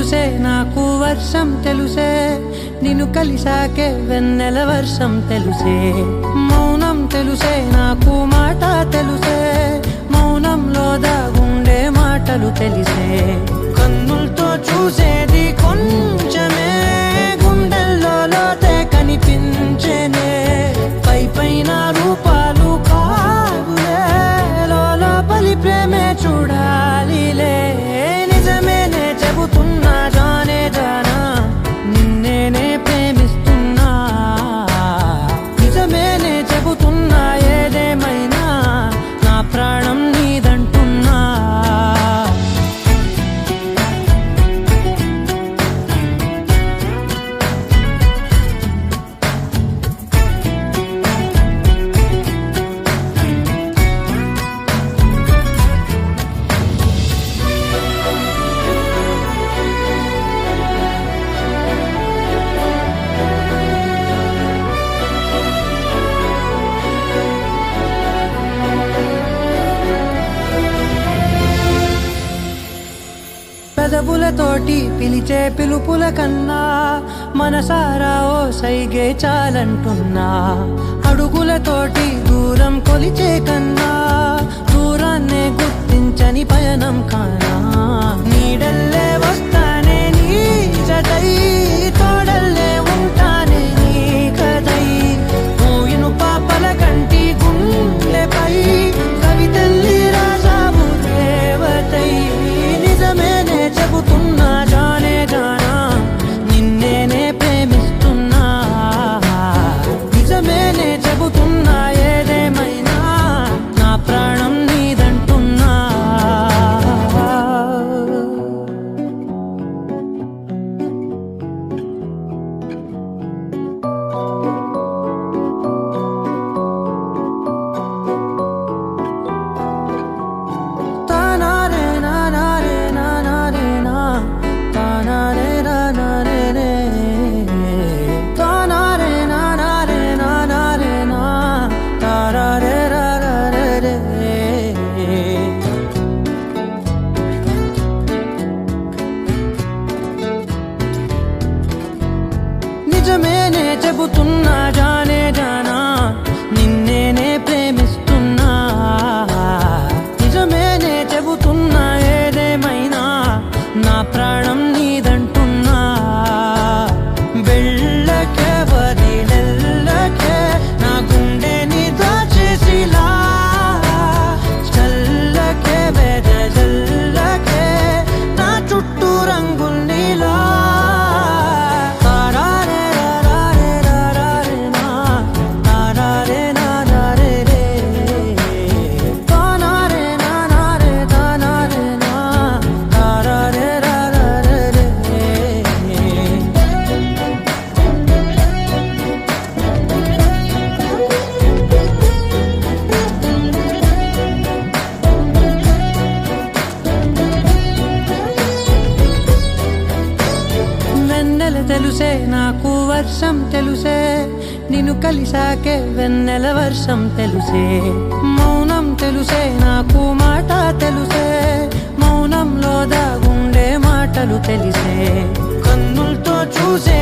తెలుసే నాకు వర్షం తెలుసే నిన్ను కలిసాకే వెన్నెల వర్షం తెలుసే మౌనం తెలుసే నాకు మాట తెలుసే మౌనంలో దాగుండే మాటలు తెలిసే కన్నులతో చూసేది కొంచెమే గుండెల్లో లోతే కనిపించేనే పై పైన రూపాలు కాదులే లోపలి ప్రేమే చూడాలిలే నిజమేనే చెబుతున్నా జానే జానా నిన్నేనే ప్రేమిస్తున్నా నిజమేనే చెబుతున్నా ఏదేమైనా నా ప్రాణం నీదంటున్నా పెదవులతోటి పిలిచే పిలుపుల కన్నా మనసారా ఓ సైగే చాలంటున్నా అడుగులతోటి దూరం కొలిచే కన్నా దూరాన్నే గుర్తించని పయనం కానా నీడల్లే వస్తానే నీ జతై తోడల్లే ఉంటానే నీ కదై మూయిను పాపల కంటి గుండెపై కవితల్లి రాజావు దేవతై నిజమేనే చెబుతున్నా జానే జానా నిన్నేనే ప్రేమిస్తున్నా నిజమేనే చెబుతున్నా ఏదేమైనా నా ప్రాణం నీదంటున్నా నిజమేనే చెబుతున్నా జానే జానా నిన్నేనే ప్రేమిస్తున్నా నిజమేనే చెబుతున్నా ఏదేమైనా నా ప్రాణం నీదంటున్నా వెళ్ళకే వదిలెల్లకే నా గుండెని దాచేసిలా చల్లకే వెదజల్లకే నా చుట్టూ రంగుల్నిలా తెలుసే నాకు వర్షం తెలుసే నిన్ను కలిసాకే వెన్నెల వర్షం తెలుసే మౌనం తెలుసే నాకు మాట తెలుసే మౌనంలో దాగుండే మాటలు తెలిసే కన్నులతో చూసే